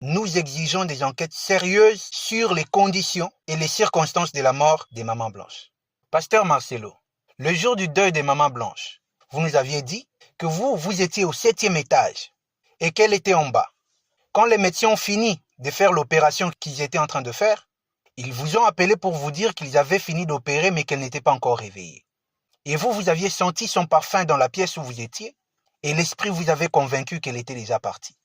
Nous exigeons des enquêtes sérieuses sur les conditions et les circonstances de la mort des mamans blanches. Pasteur Marcelo, le jour du deuil des mamans blanches, vous nous aviez dit que vous étiez au 7e étage et qu'elle était en bas. Quand les médecins ont fini de faire l'opération qu'ils étaient en train de faire, ils vous ont appelé pour vous dire qu'ils avaient fini d'opérer mais qu'elle n'était pas encore réveillée. Et vous aviez senti son parfum dans la pièce où vous étiez et l'esprit vous avait convaincu qu'elle était déjà partie.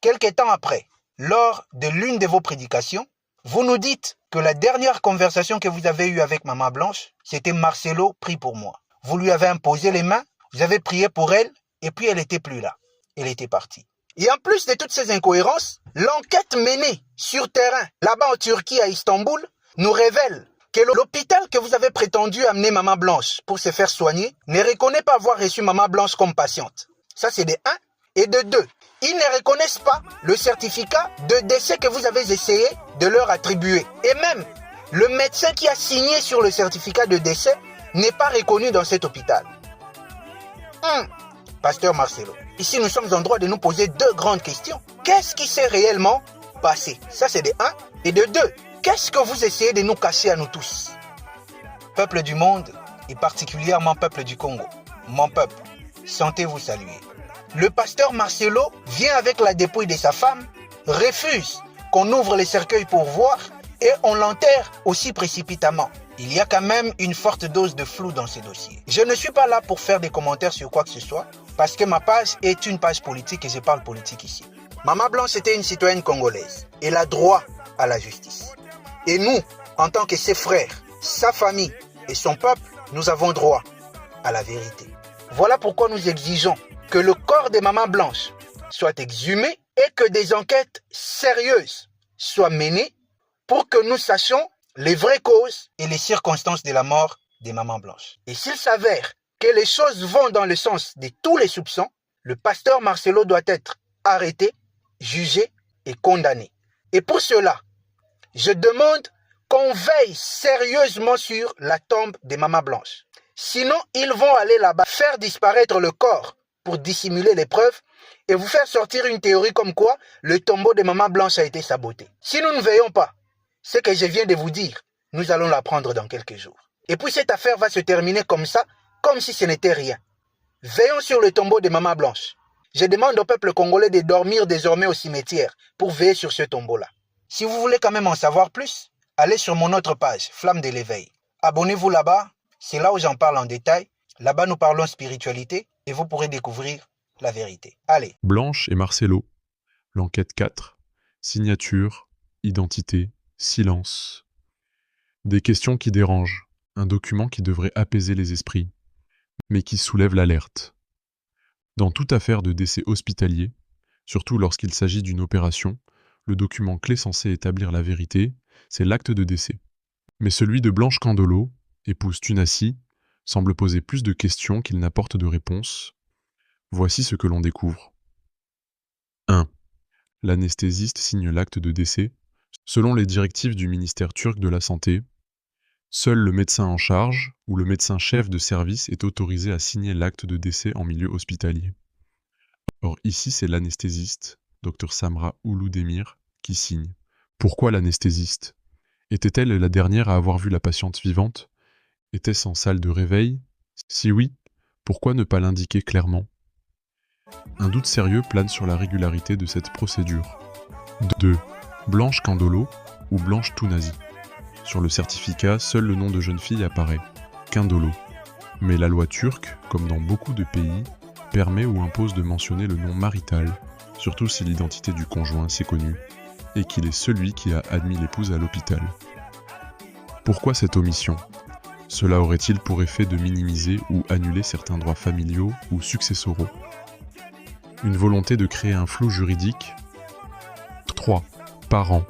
Quelque temps après, lors de l'une de vos prédications, vous nous dites que la dernière conversation que vous avez eue avec Maman Blanche, c'était Marcelo, prie pour moi. Vous lui avez imposé les mains, vous avez prié pour elle, et puis elle n'était plus là. Elle était partie. Et en plus de toutes ces incohérences, l'enquête menée sur terrain, là-bas en Turquie, à Istanbul, nous révèle que l'hôpital que vous avez prétendu amener Maman Blanche pour se faire soigner ne reconnaît pas avoir reçu Maman Blanche comme patiente. Ça, c'est de 1. Et de 2, ils ne reconnaissent pas le certificat de décès que vous avez essayé de leur attribuer. Et même, le médecin qui a signé sur le certificat de décès n'est pas reconnu dans cet hôpital. Pasteur Marcelo, ici nous sommes en droit de nous poser 2 grandes questions. Qu'est-ce qui s'est réellement passé? Ça, c'est de 1. Et de 2, qu'est-ce que vous essayez de nous cacher à nous tous? Peuple du monde, et particulièrement peuple du Congo, mon peuple, sentez-vous saluer. Le pasteur Marcelo vient avec la dépouille de sa femme, refuse qu'on ouvre les cercueils pour voir et on l'enterre aussi précipitamment. Il y a quand même une forte dose de flou dans ces dossiers. Je ne suis pas là pour faire des commentaires sur quoi que ce soit, parce que ma page est une page politique et je parle politique ici. Maman Blanche était une citoyenne congolaise. Elle a droit à la justice. Et nous, en tant que ses frères, sa famille et son peuple, nous avons droit à la vérité. Voilà pourquoi nous exigeons que le corps de Maman Blanche soit exhumé et que des enquêtes sérieuses soient menées pour que nous sachions les vraies causes et les circonstances de la mort de Maman Blanche. Et s'il s'avère que les choses vont dans le sens de tous les soupçons, le pasteur Marcelo doit être arrêté, jugé et condamné. Et pour cela, je demande qu'on veille sérieusement sur la tombe de Maman Blanche. Sinon, ils vont aller là-bas faire disparaître le corps pour dissimuler les preuves et vous faire sortir une théorie comme quoi le tombeau de Maman Blanche a été saboté. Si nous ne veillons pas, ce que je viens de vous dire, nous allons l'apprendre dans quelques jours. Et puis cette affaire va se terminer comme ça, comme si ce n'était rien. Veillons sur le tombeau de Maman Blanche. Je demande au peuple congolais de dormir désormais au cimetière pour veiller sur ce tombeau-là. Si vous voulez quand même en savoir plus, allez sur mon autre page, Flamme de l'éveil. Abonnez-vous là-bas, c'est là où j'en parle en détail. Là-bas, nous parlons spiritualité et vous pourrez découvrir la vérité. Allez. Blanche et Marcelo. L'enquête 4. Signature, identité, silence. Des questions qui dérangent. Un document qui devrait apaiser les esprits, mais qui soulève l'alerte. Dans toute affaire de décès hospitalier, surtout lorsqu'il s'agit d'une opération, le document clé censé établir la vérité, c'est l'acte de décès. Mais celui de Blanche Candolo, épouse Tunassi, semble poser plus de questions qu'il n'apporte de réponses. Voici ce que l'on découvre. 1. L'anesthésiste signe l'acte de décès. Selon les directives du ministère turc de la Santé, seul le médecin en charge ou le médecin-chef de service est autorisé à signer l'acte de décès en milieu hospitalier. Or ici, c'est l'anesthésiste, Dr Samra Ouloudemir, qui signe. Pourquoi l'anesthésiste? Était-elle la dernière à avoir vu la patiente vivante? Était-ce en salle de réveil? Si oui, pourquoi ne pas l'indiquer clairement? Un doute sérieux plane sur la régularité de cette procédure. 2. Blanche Candolo ou Blanche Tunassi. Sur le certificat, seul le nom de jeune fille apparaît, Candolo. Mais la loi turque, comme dans beaucoup de pays, permet ou impose de mentionner le nom marital, surtout si l'identité du conjoint s'est connue, et qu'il est celui qui a admis l'épouse à l'hôpital. Pourquoi cette omission? Cela aurait-il pour effet de minimiser ou annuler certains droits familiaux ou successoraux? Une volonté de créer un flou juridique? 3. Parents.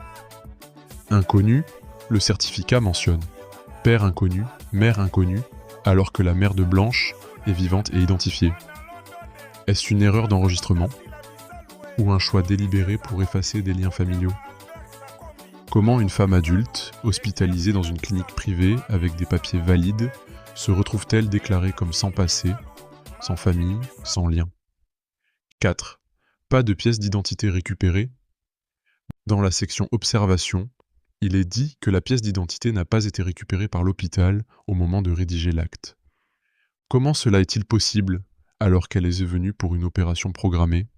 Inconnu, le certificat mentionne père inconnu, mère inconnue, alors que la mère de Blanche est vivante et identifiée. Est-ce une erreur d'enregistrement? Ou un choix délibéré pour effacer des liens familiaux? Comment une femme adulte, hospitalisée dans une clinique privée avec des papiers valides, se retrouve-t-elle déclarée comme sans passé, sans famille, sans lien? 4. Pas de pièce d'identité récupérée? Dans la section Observation, il est dit que la pièce d'identité n'a pas été récupérée par l'hôpital au moment de rédiger l'acte. Comment cela est-il possible alors qu'elle est venue pour une opération programmée?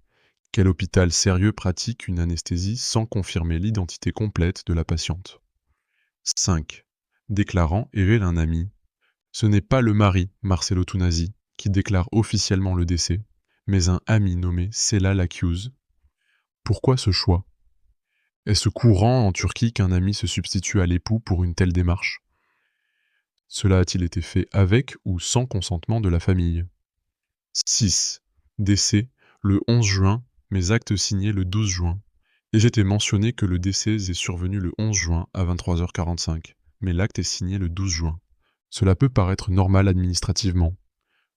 Quel hôpital sérieux pratique une anesthésie sans confirmer l'identité complète de la patiente? 5. Déclarant révèle un ami. Ce n'est pas le mari, Marcelo Tunasi, qui déclare officiellement le décès, mais un ami nommé Sela Lakyuz. Pourquoi ce choix? Est-ce courant en Turquie qu'un ami se substitue à l'époux pour une telle démarche? Cela a-t-il été fait avec ou sans consentement de la famille? 6. Décès le 11 juin, mais acte signé le 12 juin. Et j'étais mentionné que le décès est survenu le 11 juin à 23h45, mais l'acte est signé le 12 juin. Cela peut paraître normal administrativement,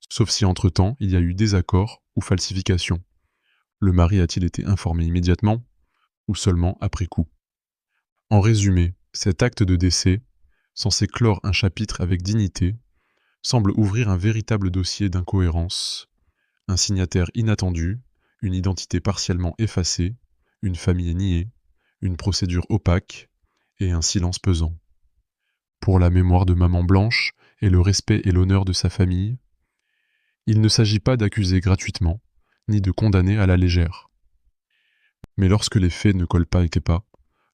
sauf si entre-temps il y a eu désaccord ou falsification. Le mari a-t-il été informé immédiatement ou seulement après coup? En résumé, cet acte de décès, censé clore un chapitre avec dignité, semble ouvrir un véritable dossier d'incohérence, un signataire inattendu, une identité partiellement effacée, une famille niée, une procédure opaque et un silence pesant. Pour la mémoire de Maman Blanche et le respect et l'honneur de sa famille, il ne s'agit pas d'accuser gratuitement, ni de condamner à la légère. Mais lorsque les faits ne collent pas et pas,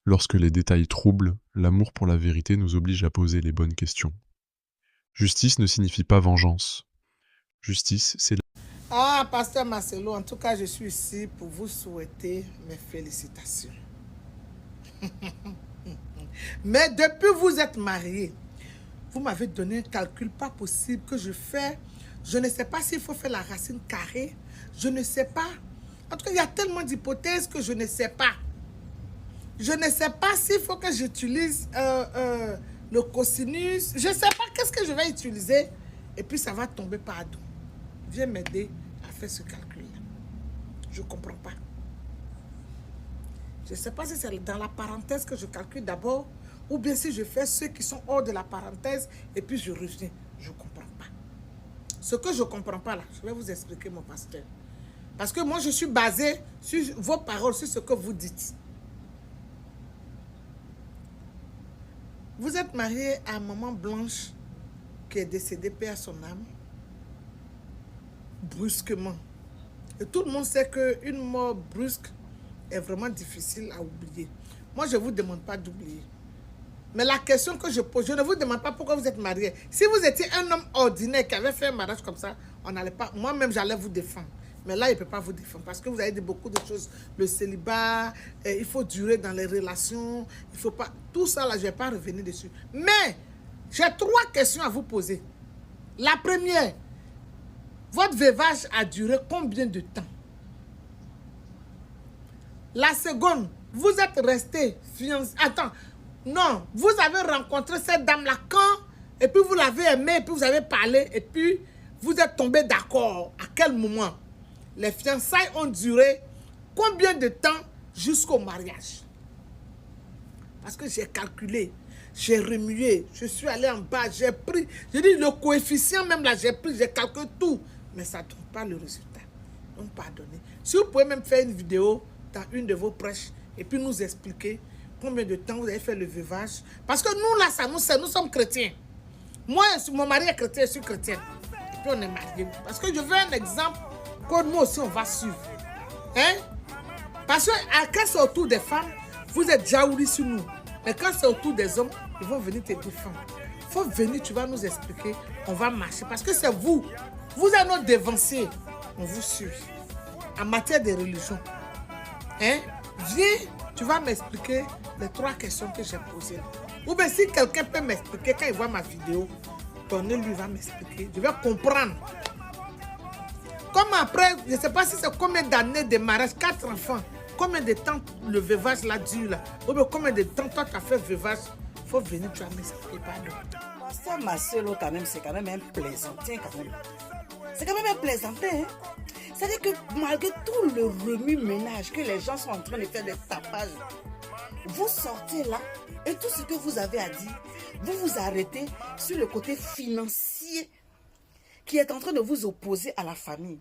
lorsque les détails troublent, l'amour pour la vérité nous oblige à poser les bonnes questions. Justice ne signifie pas vengeance. Justice, c'est la... Ah, Pasteur Marcelo, en tout cas, je suis ici pour vous souhaiter mes félicitations. Mais depuis que vous êtes marié, vous m'avez donné un calcul pas possible que je fais. Je ne sais pas s'il faut faire la racine carrée. Je ne sais pas. En tout cas, il y a tellement d'hypothèses que je ne sais pas. Je ne sais pas s'il faut que j'utilise le cosinus. Je ne sais pas qu'est-ce que je vais utiliser. Et puis, ça va tomber pardon. Viens m'aider à faire ce calcul-là. Je ne comprends pas. Je ne sais pas si c'est dans la parenthèse que je calcule d'abord ou bien si je fais ceux qui sont hors de la parenthèse et puis je reviens. Je ne comprends pas. Ce que je ne comprends pas là, je vais vous expliquer, mon pasteur. Parce que moi, je suis basé sur vos paroles, sur ce que vous dites. Vous êtes marié à Maman Blanche qui est décédée, paix à son âme, brusquement. Et tout le monde sait qu'une mort brusque est vraiment difficile à oublier. Moi, je ne vous demande pas d'oublier. Mais la question que je pose, je ne vous demande pas pourquoi vous êtes marié. Si vous étiez un homme ordinaire qui avait fait un mariage comme ça, on n'allait pas. Moi-même, j'allais vous défendre. Mais là, il ne peut pas vous défendre parce que vous avez dit beaucoup de choses. Le célibat, il faut durer dans les relations, il faut pas. Tout ça, là, je ne vais pas revenir dessus. Mais j'ai 3 questions à vous poser. La première, votre veuvage a duré combien de temps? La seconde, vous êtes resté fiancé. Attends, non, vous avez rencontré cette dame-là quand? Et puis vous l'avez aimée, et puis vous avez parlé, et puis vous êtes tombé d'accord. À quel moment? Les fiançailles ont duré combien de temps jusqu'au mariage? Parce que j'ai calculé, j'ai remué, je suis allé en bas, j'ai pris, j'ai dit le coefficient même là, j'ai pris, j'ai calculé tout. Mais ça ne trouve pas le résultat. Donc pardonnez. Si vous pouvez même faire une vidéo dans une de vos prêches et puis nous expliquer combien de temps vous avez fait le veuvage. Parce que nous là, ça nous sert, nous sommes chrétiens. Moi, mon mari est chrétien, je suis chrétienne. Et puis on est mariés. Parce que je veux un exemple que nous aussi on va suivre. Hein? Parce que quand c'est autour des femmes, vous êtes jaouli sur nous. Mais quand c'est autour des hommes, ils vont venir te défendre. Il faut venir, tu vas nous expliquer, on va marcher. Parce que c'est vous. Vous êtes notre dévancier. On vous suit. En matière de religion. Hein? Viens, tu vas m'expliquer les 3 questions que j'ai posées. Ou bien si quelqu'un peut m'expliquer, quand il voit ma vidéo, lui va m'expliquer. Je vais comprendre. Comme après, je ne sais pas si c'est combien d'années de mariage, 4 enfants. Combien de temps le veuvage là dure là? Ou bien combien de temps toi tu as fait veuvage? Il faut venir, tu vas m'expliquer, pardon. Ça, Marcelo, quand même, c'est quand même un plaisantin, quand même. C'est quand même un plaisantin, hein? C'est-à-dire que malgré tout le remue-ménage que les gens sont en train de faire des tapages, vous sortez là et tout ce que vous avez à dire, vous vous arrêtez sur le côté financier qui est en train de vous opposer à la famille.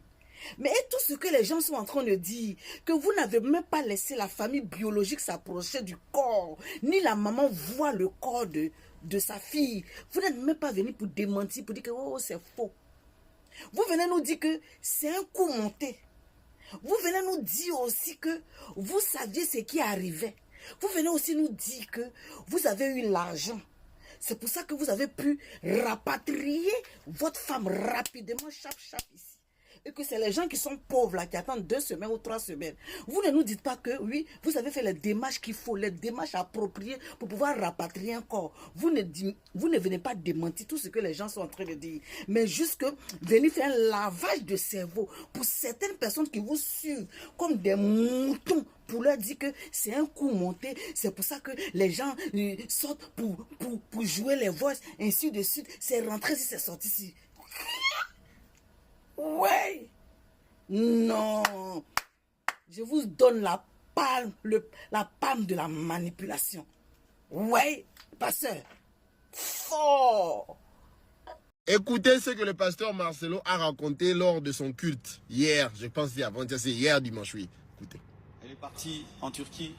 Mais et tout ce que les gens sont en train de dire, que vous n'avez même pas laissé la famille biologique s'approcher du corps, ni la maman voir le corps de sa fille. Vous n'êtes même pas venu pour démentir, pour dire que oh, c'est faux. Vous venez nous dire que c'est un coup monté. Vous venez nous dire aussi que vous saviez ce qui arrivait. Vous venez aussi nous dire que vous avez eu l'argent. C'est pour ça que vous avez pu rapatrier votre femme rapidement, chap ici. Et que c'est les gens qui sont pauvres là, qui attendent 2 semaines ou 3 semaines. Vous ne nous dites pas que oui, vous avez fait les démarches qu'il faut, les démarches appropriées pour pouvoir rapatrier un corps. Vous ne venez pas démentir tout ce que les gens sont en train de dire, mais juste que venir faire un lavage de cerveau pour certaines personnes qui vous suivent comme des moutons, pour leur dire que c'est un coup monté. C'est pour ça que les gens sortent pour jouer les voices, ainsi de suite. C'est rentré ici, c'est sorti ici. Ouais. Non. Je vous donne la palme de la manipulation. Ouais, pasteur. Fort. Écoutez ce que le pasteur Marcelo a raconté lors de son culte hier. Je pense que c'est hier dimanche, oui. Écoutez. Elle est partie en Turquie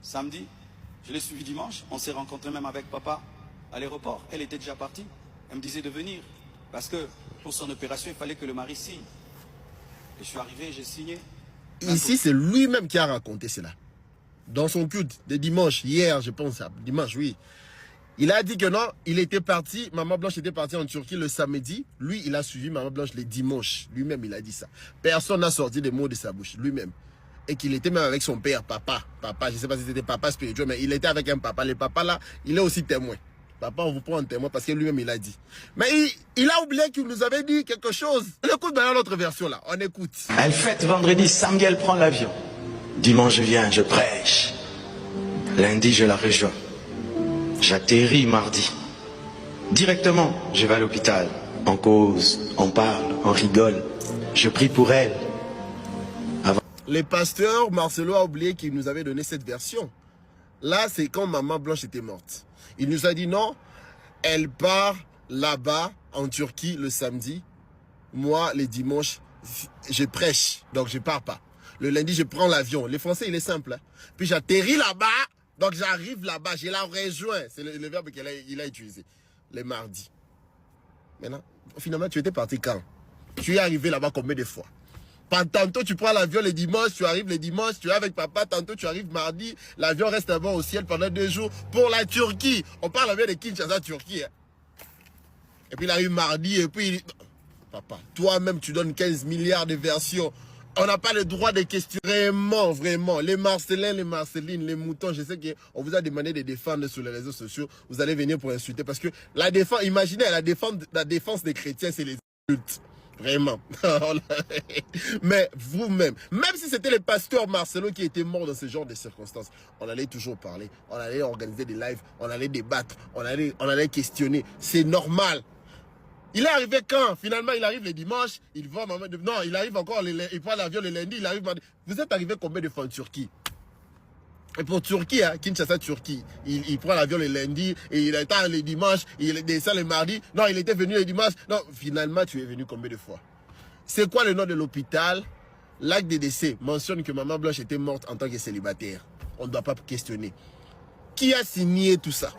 samedi. Je l'ai suivie dimanche. On s'est rencontrés même avec papa à l'aéroport. Elle était déjà partie. Elle me disait de venir. Parce que pour son opération, il fallait que le mari signe. Et je suis arrivé, j'ai signé. Ici, c'est lui-même qui a raconté cela. Dans son culte de dimanche, hier, je pense, dimanche, oui. Il a dit que non, il était parti, Maman Blanche était partie en Turquie le samedi. Lui, il a suivi Maman Blanche le dimanche. Lui-même, il a dit ça. Personne n'a sorti des mots de sa bouche, lui-même. Et qu'il était même avec son père, papa. Papa, je ne sais pas si c'était papa spirituel, mais il était avec un papa. Le papa là, il est aussi témoin. Papa, on vous prend en témoin parce que lui-même, il a dit. Mais il a oublié qu'il nous avait dit quelque chose. On écoute maintenant l'autre version là. On écoute. Elle fête vendredi, samedi, elle prend l'avion. Dimanche, je viens, je prêche. Lundi, je la rejoins. J'atterris mardi. Directement, je vais à l'hôpital. On cause, on parle, on rigole. Je prie pour elle. Le pasteur Marcelo a oublié qu'il nous avait donné cette version. Là, c'est quand Maman Blanche était morte. Il nous a dit non, elle part là-bas en Turquie le samedi. Moi, le dimanche, je prêche, donc je pars pas. Le lundi, je prends l'avion. Le français, il est simple. Hein? Puis j'atterris là-bas, donc j'arrive là-bas, je la rejoins. C'est le verbe qu'il a utilisé. Le mardi. Maintenant, finalement, tu étais parti quand? Tu es arrivé là-bas combien de fois? Tantôt tu prends l'avion le dimanche, tu arrives le dimanche, tu es avec papa, tantôt tu arrives mardi, l'avion reste là-bas au ciel pendant 2 jours pour la Turquie. On parle bien de Kinshasa, Turquie. Hein. Et puis il arrive mardi et puis... Papa, toi-même tu donnes 15 milliards de versions. On n'a pas le droit de questionner. Vraiment, vraiment. Les Marcelins, les Marcelines, les moutons, je sais qu'on vous a demandé de défendre sur les réseaux sociaux. Vous allez venir pour insulter parce que la défense, imaginez, la défense des chrétiens, c'est les adultes. Vraiment. Mais vous-même, même si c'était le pasteur Marcelo qui était mort dans ce genre de circonstances, on allait toujours parler, on allait organiser des lives, on allait débattre, on allait questionner. C'est normal. Il est arrivé quand? Finalement, il arrive le dimanche, il va... Non, il arrive encore, il prend l'avion le lundi, il arrive... Vous êtes arrivé combien de fois en Turquie? Et pour Turquie, hein, Kinshasa, Turquie, il prend l'avion le lundi, et il attend le dimanche, il descend le mardi. Non, il était venu le dimanche. Non, finalement, tu es venu combien de fois? C'est quoi le nom de l'hôpital? L'acte de décès mentionne que Maman Blanche était morte en tant que célibataire. On ne doit pas questionner. Qui a signé tout ça?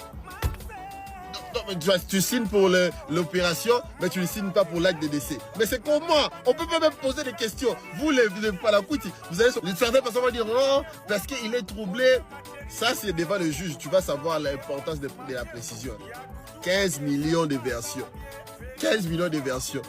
Tu signes pour l'opération, mais tu ne signes pas pour l'acte de décès. Mais c'est comment? On peut pas même poser des questions. Vous, les Palakouti, vous allez... Certaines personnes vont dire non, parce qu'il est troublé. Ça, c'est devant le juge. Tu vas savoir l'importance de la précision. 15 millions de versions. 15 millions de versions.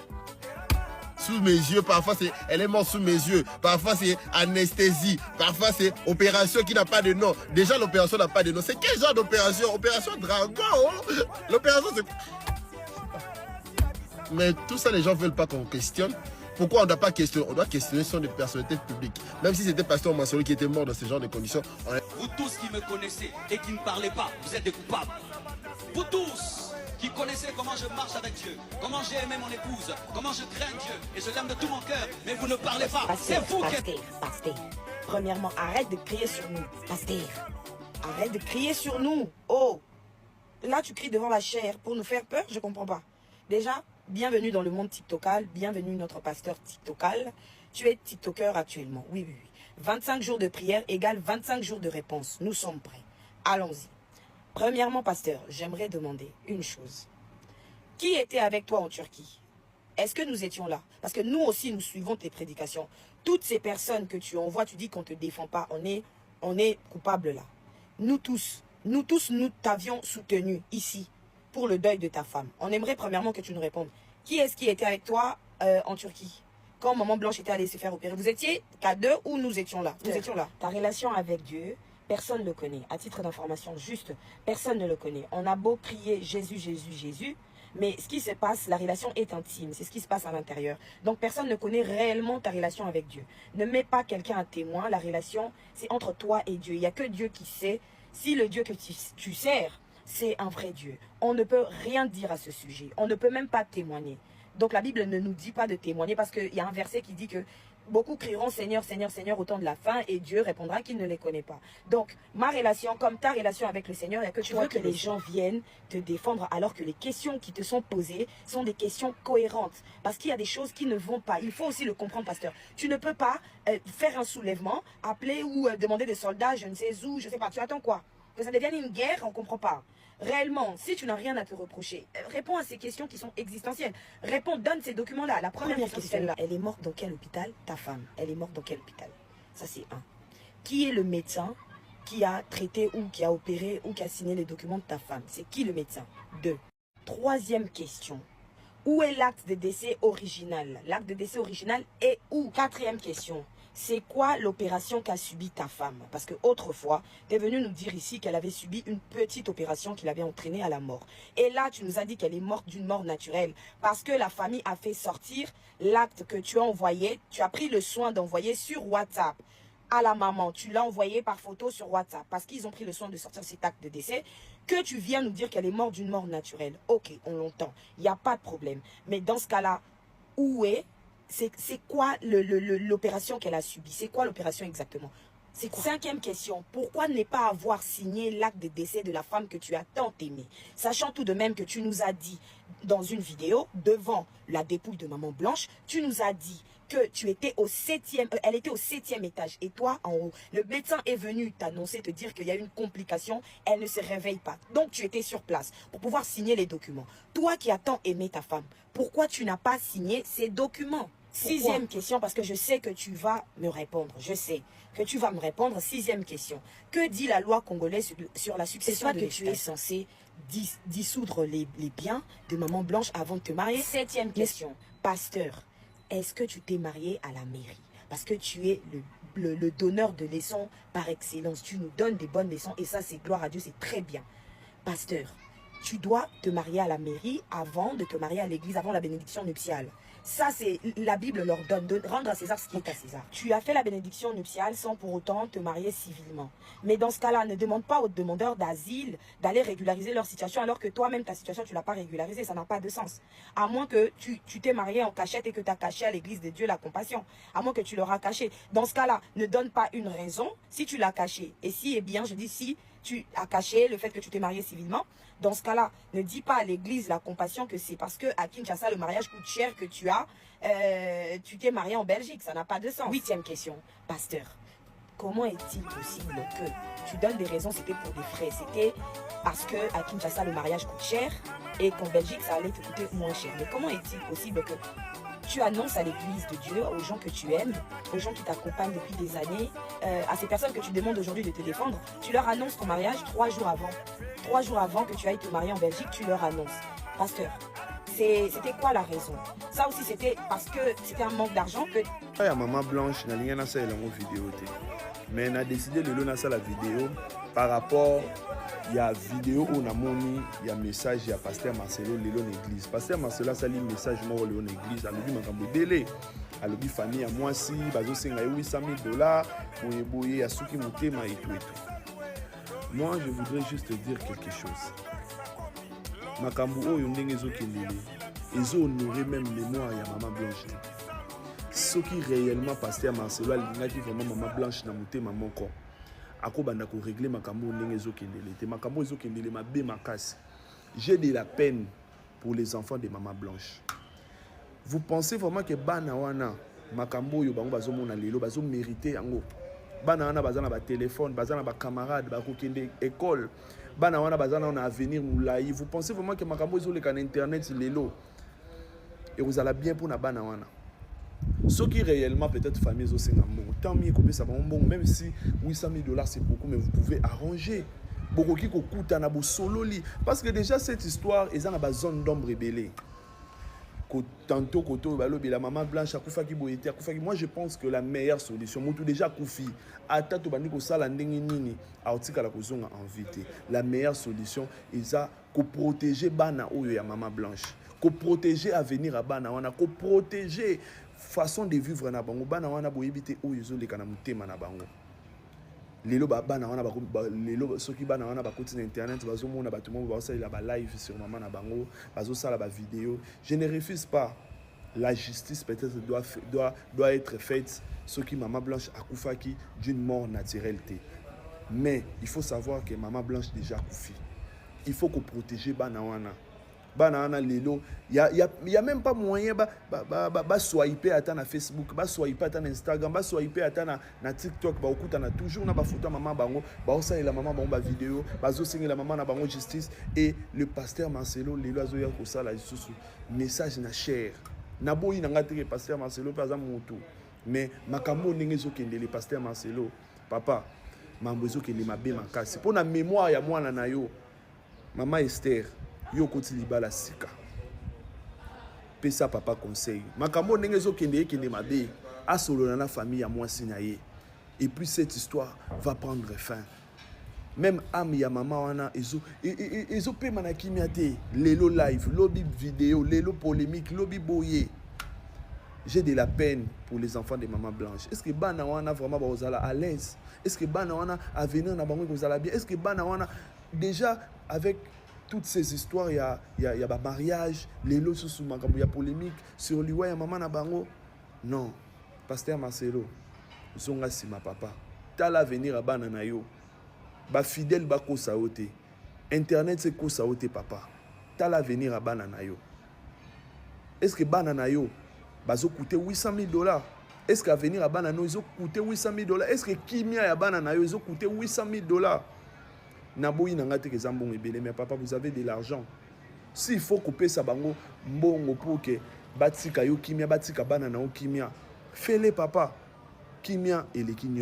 Sous mes yeux, parfois elle est morte sous mes yeux, parfois c'est anesthésie, parfois c'est opération qui n'a pas de nom. Déjà l'opération n'a pas de nom. C'est quel genre d'opération? Opération Dragon, oh? L'opération c'est... Mais tout ça les gens ne veulent pas qu'on questionne. Pourquoi on ne doit pas questionner? On doit questionner sur des personnalités publiques. Même si c'était pasteur Marcelo qui était mort dans ce genre de conditions. Vous tous qui me connaissez et qui ne parlez pas, vous êtes des coupables. Vous tous qui connaissez comment je marche avec Dieu, comment j'ai aimé mon épouse, comment je crains Dieu et je l'aime de tout mon cœur, mais vous ne parlez pas. C'est vous qui... Pasteur, premièrement, arrête de crier sur nous. Pasteur, arrête de crier sur nous. Oh, là tu cries devant la chair pour nous faire peur, je comprends pas. Déjà, bienvenue dans le monde tiktokal, bienvenue notre pasteur tiktokal. Tu es TikToker actuellement. Oui, oui, oui. 25 jours de prière égale 25 jours de réponse. Nous sommes prêts. Allons-y. Premièrement, pasteur, j'aimerais demander une chose. Qui était avec toi en Turquie? Est-ce que nous étions là? Parce que nous aussi, nous suivons tes prédications. Toutes ces personnes que tu envoies, tu dis qu'on ne te défend pas. On est coupables là. Nous tous, nous t'avions soutenu ici pour le deuil de ta femme. On aimerait premièrement que tu nous répondes. Qui est-ce qui était avec toi en Turquie? Quand Maman Blanche était allée se faire opérer, vous étiez qu'à deux ou nous étions là? Nous étions là. Ta relation avec Dieu, personne ne le connaît. À titre d'information, juste, personne ne le connaît. On a beau crier Jésus, Jésus, Jésus, mais ce qui se passe, la relation est intime. C'est ce qui se passe à l'intérieur. Donc, personne ne connaît réellement ta relation avec Dieu. Ne mets pas quelqu'un à témoin. La relation, c'est entre toi et Dieu. Il n'y a que Dieu qui sait si le Dieu que tu sers, c'est un vrai Dieu. On ne peut rien dire à ce sujet. On ne peut même pas témoigner. Donc la Bible ne nous dit pas de témoigner parce qu'il y a un verset qui dit que beaucoup crieront Seigneur, Seigneur, Seigneur au temps de la fin et Dieu répondra qu'il ne les connaît pas. Donc ma relation, comme ta relation avec le Seigneur, il n'y a que tu veux que les gens viennent te défendre alors que les questions qui te sont posées sont des questions cohérentes. Parce qu'il y a des choses qui ne vont pas. Il faut aussi le comprendre, pasteur. Tu ne peux pas faire un soulèvement, appeler ou demander des soldats, je ne sais où, je ne sais pas. Tu attends quoi? Que ça devienne une guerre, on ne comprend pas. Réellement, si tu n'as rien à te reprocher, réponds à ces questions qui sont existentielles. Réponds, donne ces documents-là. La première question, là, elle est morte dans quel hôpital? Ta femme, elle est morte dans quel hôpital? Ça, c'est un. Qui est le médecin qui a traité ou qui a opéré ou qui a signé les documents de ta femme? C'est qui le médecin? 2. Troisième question. Où est l'acte de décès original? L'acte de décès original est où? Quatrième question. C'est quoi l'opération qu'a subie ta femme? Parce que autrefois, tu es venu nous dire ici qu'elle avait subi une petite opération qui l'avait entraînée à la mort. Et là, tu nous as dit qu'elle est morte d'une mort naturelle. Parce que la famille a fait sortir l'acte que tu as envoyé. Tu as pris le soin d'envoyer sur WhatsApp à la maman. Tu l'as envoyé par photo sur WhatsApp. Parce qu'ils ont pris le soin de sortir cet acte de décès. Que tu viens nous dire qu'elle est morte d'une mort naturelle. Ok, on l'entend. Il n'y a pas de problème. Mais dans ce cas-là, où est... C'est quoi l'opération qu'elle a subie? C'est quoi l'opération exactement? C'est quoi? Cinquième question. Pourquoi ne pas avoir signé l'acte de décès de la femme que tu as tant aimée? Sachant tout de même que tu nous as dit dans une vidéo, devant la dépouille de Maman Blanche, tu nous as dit que tu étais au 7e, elle était au 7e étage et toi en haut. Le médecin est venu t'annoncer, te dire qu'il y a une complication, elle ne se réveille pas. Donc tu étais sur place pour pouvoir signer les documents. Toi qui as tant aimé ta femme, pourquoi tu n'as pas signé ces documents? Sixième question, parce que je sais que tu vas me répondre. Je sais que tu vas me répondre. Sixième question. Que dit la loi congolaise sur la succession de l'héritage? Tu es censé dissoudre les biens de Maman Blanche avant de te marier. Septième question. Pasteur, est-ce que tu t'es marié à la mairie? Parce que tu es le donneur de leçons par excellence. Tu nous donnes des bonnes leçons et ça, c'est gloire à Dieu, c'est très bien. Pasteur, tu dois te marier à la mairie avant de te marier à l'église, avant la bénédiction nuptiale. Ça, c'est la Bible leur donne, de rendre à César ce qui est à César. Tu as fait la bénédiction nuptiale sans pour autant te marier civilement. Mais dans ce cas-là, ne demande pas aux demandeurs d'asile d'aller régulariser leur situation alors que toi-même, ta situation, tu ne l'as pas régularisée. Ça n'a pas de sens. À moins que tu t'es marié en cachette et que tu as caché à l'église de Dieu la compassion. À moins que tu leur as caché. Dans ce cas-là, ne donne pas une raison si tu l'as caché. Et si, eh bien, je dis si tu as caché le fait que tu t'es marié civilement, dans ce cas-là, ne dis pas à l'église la compassion que c'est parce que à Kinshasa, le mariage coûte cher que tu t'es marié en Belgique. Ça n'a pas de sens. Huitième question. Pasteur, comment est-il possible que tu donnes des raisons, c'était pour des frais, c'était parce que à Kinshasa, le mariage coûte cher et qu'en Belgique, ça allait te coûter moins cher. Mais comment est-il possible que tu annonces à l'église de Dieu, aux gens que tu aimes, aux gens qui t'accompagnent depuis des années, à ces personnes que tu demandes aujourd'hui de te défendre, tu leur annonces ton mariage 3 jours avant. 3 jours avant que tu ailles te marier en Belgique, tu leur annonces. Pasteur, c'était quoi la raison? Ça aussi, c'était parce que c'était un manque d'argent que... Il y a Maman Blanche, il y a une vidéo. Mais on a décidé de lancer la vidéo par rapport... Il y a vidéo où on a moni, il y a message, il y a Pasteur Marcelo, Léon Église. Pasteur Marcelo, ça lit message, moi, Léon Église, à l'objet, ma délai. À l'objet, famille, à moi, si, bazo, c'est $800 000, pour y bouiller, à Souki Moutema et tout et tout. Moi, je voudrais juste te dire quelque chose. Makambu, oh, yondeng, ezo kendele. Ezo honoré même mémoire, il y a Maman Blanche. Ce qui réellement, Pasteur Marcelo, il y a qui vraiment Maman Blanche, na Moutema, mon corps. Akobanda ko régler makambo ndenge ezokendele te makambo ezokendele mabe makasi. J'ai de la peine pour les enfants de Maman Blanche. Vous pensez vraiment que bana wana makambo yo bango bazomona lelo bazomérite yango. Bana wana bazana ba téléphone, bazana ba camarade, ba kokende école. Bana wana bazana na avenir moulayi. Vous pensez vraiment que makambo ezoleka na internet lelo? Et vous allez bien pour na bana wana. Ce qui réellement peut-être famille aussi ngambongo. Tant mieux que ça bon, même si $800,000 c'est beaucoup, mais vous pouvez arranger. Bokoki ko kuta na bo solo li. Parce que déjà cette histoire est dans la zone d'ombre rebellée. Tantôt koto balobi la maman blanche akufa ki boyete akufa ki. Moi je pense que la meilleure solution moto déjà kufi ata to bandi ko sala ndenge nini autika la kozonga en vite. La meilleure solution eza ko protéger bana oyo ya maman blanche, ko protéger avenir a bana wana, ko protéger façon de vivre na bango bana wana boyebite oyo zo leka na mutema na bango. Lelo bana wana lelo soki bana wana bakoti na internet bazomona bato mo baosala ba live sur maman na bango bazosala ba vidéo. Je ne refuse pas, la justice peut-être doit être faite soki maman blanche akufaki d'une mort naturelle. Mais il faut savoir que maman blanche déjà akufi. Il faut qu'on protège bana wana. Banana lelo y a même pas moyen ba swiper ata na Facebook, ba swiper ata na Instagram, ba swiper ata na TikTok, ba okuta na toujours na ba photo maman bango, ba osala la maman bango ba vidéo, ba zo singa la maman na bango justice. Et le pasteur Marcelo lelo azo ya ko sala isusu message na cher na boyi na ngati ke pasteur Marcelo pa za moto, mais makambo ndenge zo kende le pasteur Marcelo papa mambo zo kende mabe makasi pour na mémoire ya mwana na yo maman Esther. Yo koti libala sika. Pesa papa conseil. Makambo ndenge zo kende mabe. Asolo na famille ya mwasi na ye. Et puis cette histoire va prendre fin. Même âme ya maman wana ezo pe manakimia te. Lelo live, lobby vidéo, lelo polémique, lobby boye. J'ai de la peine pour les enfants de maman blanche. Est-ce que bana wana vraiment bazala à l'aise? Est-ce que bana wana avenir na bango bazala bien? Est-ce que bana wana déjà avec toutes ces histoires, il y a mariage, les lots sous makambo, il y a polémique sur lui, ouais, maman na bango. Non, pasteur Marcelo, zonga si ma papa. T'as l'avenir à banana yo. Ba fidèle ba ko saote. Internet c'est ko saote papa. T'as l'avenir à banana yo. Est-ce que banana yo bazo coûter $800,000? Est-ce que l'avenir à banana yo ils ont coûté $800,000? Est-ce que kimia ya banana yo ils ont coûté $800,000? Naboyi nangate ke zambon ebele, mais papa vous avez de l'argent. S'il faut couper sa bango mbongo pour que batika yo kimia batika banana o kimia, fais-le papa. Kimia et les kimia